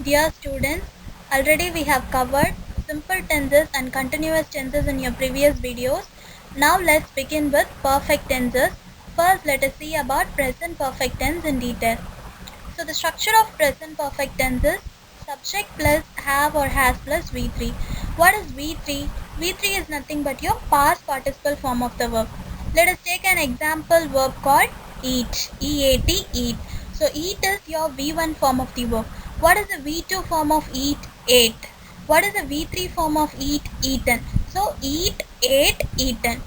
Dear students, already we have covered simple tenses and continuous tenses in your previous videos. Now let's begin with perfect tenses. First, let us see about present perfect tense in detail. So the structure of present perfect tense is subject plus have or has plus V3. What is V3? V3 is nothing but your past participle form of the verb. Let us take an example verb called eat. E-A-T, eat. So eat is your V1 form of the verb. What is the V2 form of eat? Ate. What is the V3 form of eat? Eaten. So eat, ate, eaten.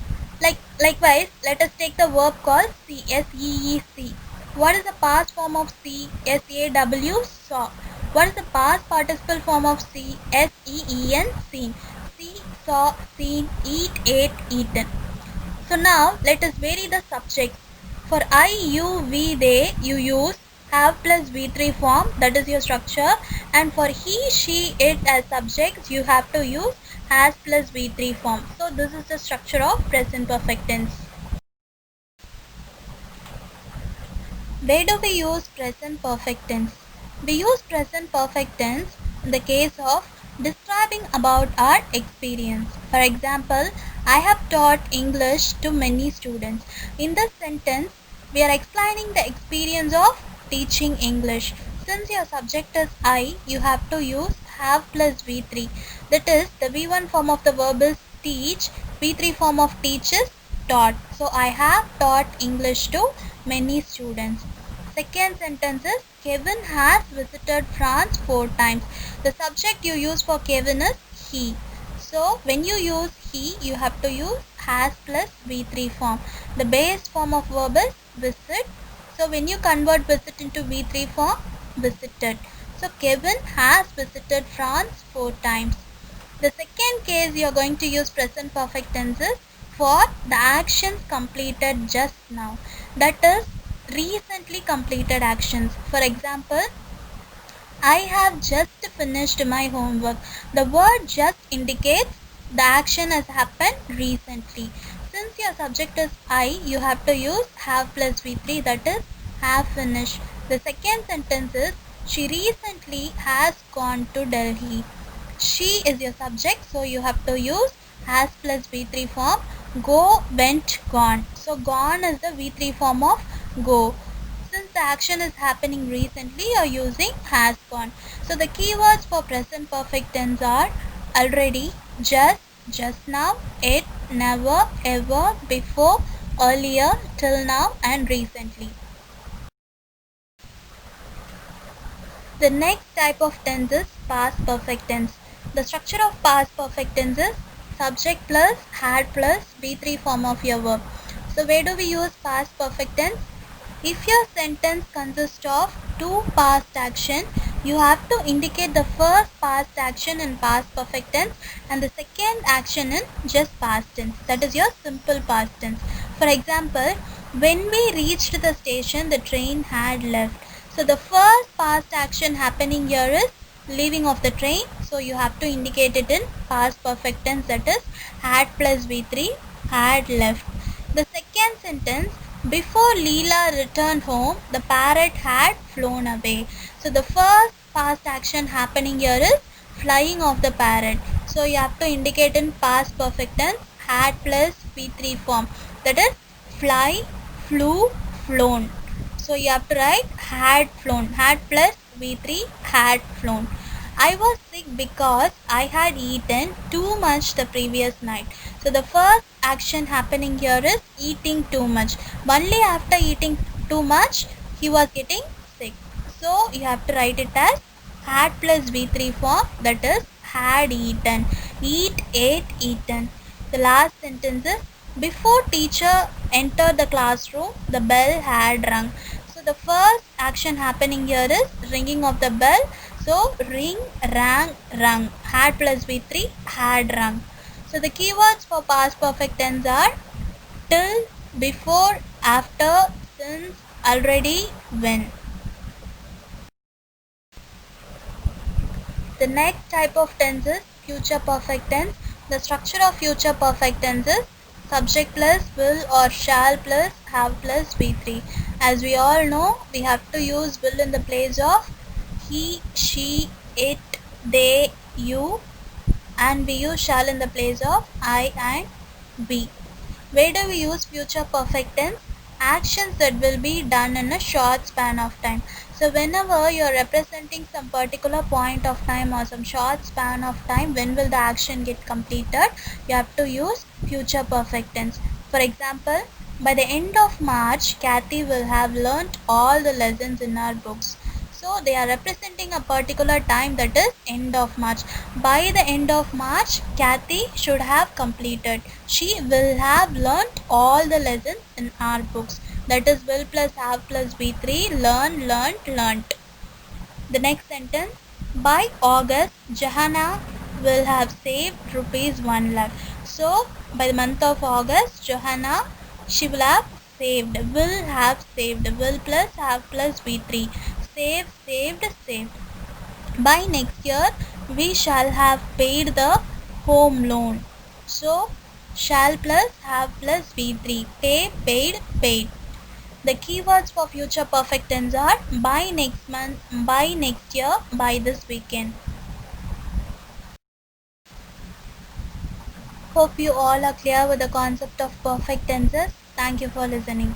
Likewise, let us take the verb called see. S-E-E-C. What is the past form of see? S-A-W, saw. What is the past participle form of see? S-E-E-N, seen. See, saw, seen, eat, ate, eaten. So now let us vary the subjects. For I, you, we, they, you use have plus V3 form, that is your structure, and for he, she, it as subjects you have to use has plus V3 form. So this is the structure of present perfect tense. Where do we use present perfect tense? We use present perfect tense in the case of describing about our experience. For example, I have taught English to many students. In this sentence, we are explaining the experience of teaching English. Since your subject is I, you have to use have plus V3. That is, the V1 form of the verb is teach, V3 form of teach is taught. So I have taught English to many students. Second sentence is Kevin has visited France 4 times. The subject you use for Kevin is he. So when you use he, you have to use has plus V3 form. The base form of verb is visit. So when you convert visit into V3 form, visited. So Kevin has visited France 4 times. The second case you are going to use present perfect tenses for the actions completed just now. That is recently completed actions. For example, I have just finished my homework. The word just indicates the action has happened recently. Since your subject is I, you have to use have plus V3, that is have finished. The second sentence is she recently has gone to Delhi. She is your subject, so you have to use has plus V3 form. Go, went, gone. So gone is the V3 form of go. Since the action is happening recently, you are using has gone. So the keywords for present perfect tense are already, just now, it, never, ever, before, earlier, till now, and recently. The next type of tense is past perfect tense. The structure of past perfect tense is subject plus had plus V3 form of your verb. So where do we use past perfect tense? If your sentence consists of two past action, you have to indicate the first past action in past perfect tense and the second action in just past tense. That is your simple past tense. For example, when we reached the station, the train had left. So the first past action happening here is leaving of the train. So you have to indicate it in past perfect tense, that is had plus V3, had left. The second sentence, before Leela returned home, the parrot had flown away. So the first past action happening here is flying of the parrot. So you have to indicate in past perfect tense had plus V3 form, that is fly, flew, flown. So you have to write had flown, had plus V3, had flown. I was sick because I had eaten too much the previous night. So the first action happening here is eating too much. Only after eating too much, he was getting sick. So you have to write it as had plus V3 form, that is had eaten. Eat, ate, eaten. The last sentence is before teacher entered the classroom, the bell had rung. So the first action happening here is ringing of the bell. So ring, rang, rung. Had plus V3, had rung. So the keywords for past perfect tense are till, before, after, since, already, when. The next type of tense is future perfect tense. The structure of future perfect tense is subject plus will or shall plus have plus V3. As we all know, we have to use will in the place of he, she, it, they, you, and we use shall in the place of I and we. Where do we use future perfect tense? Actions that will be done in a short span of time. So whenever you are representing some particular point of time or some short span of time, when will the action get completed, you have to use future perfect tense. For example, by the end of March, Kathy will have learnt all the lessons in our books. So they are representing a particular time, that is end of March. By the end of March, Kathy should have completed. She will have learnt all the lessons in our books. That is will plus have plus be3, learn, learnt, learnt. The next sentence, by August, Johanna will have saved rupees 1 lakh. So by the month of August, Johanna, she will have saved, will plus have plus be3, save, saved, saved. By next year, we shall have paid the home loan. So shall plus have plus be3, pay, paid, paid. The keywords for future perfect tense are by next month, by next year, by this weekend. Hope you all are clear with the concept of perfect tenses. Thank you for listening.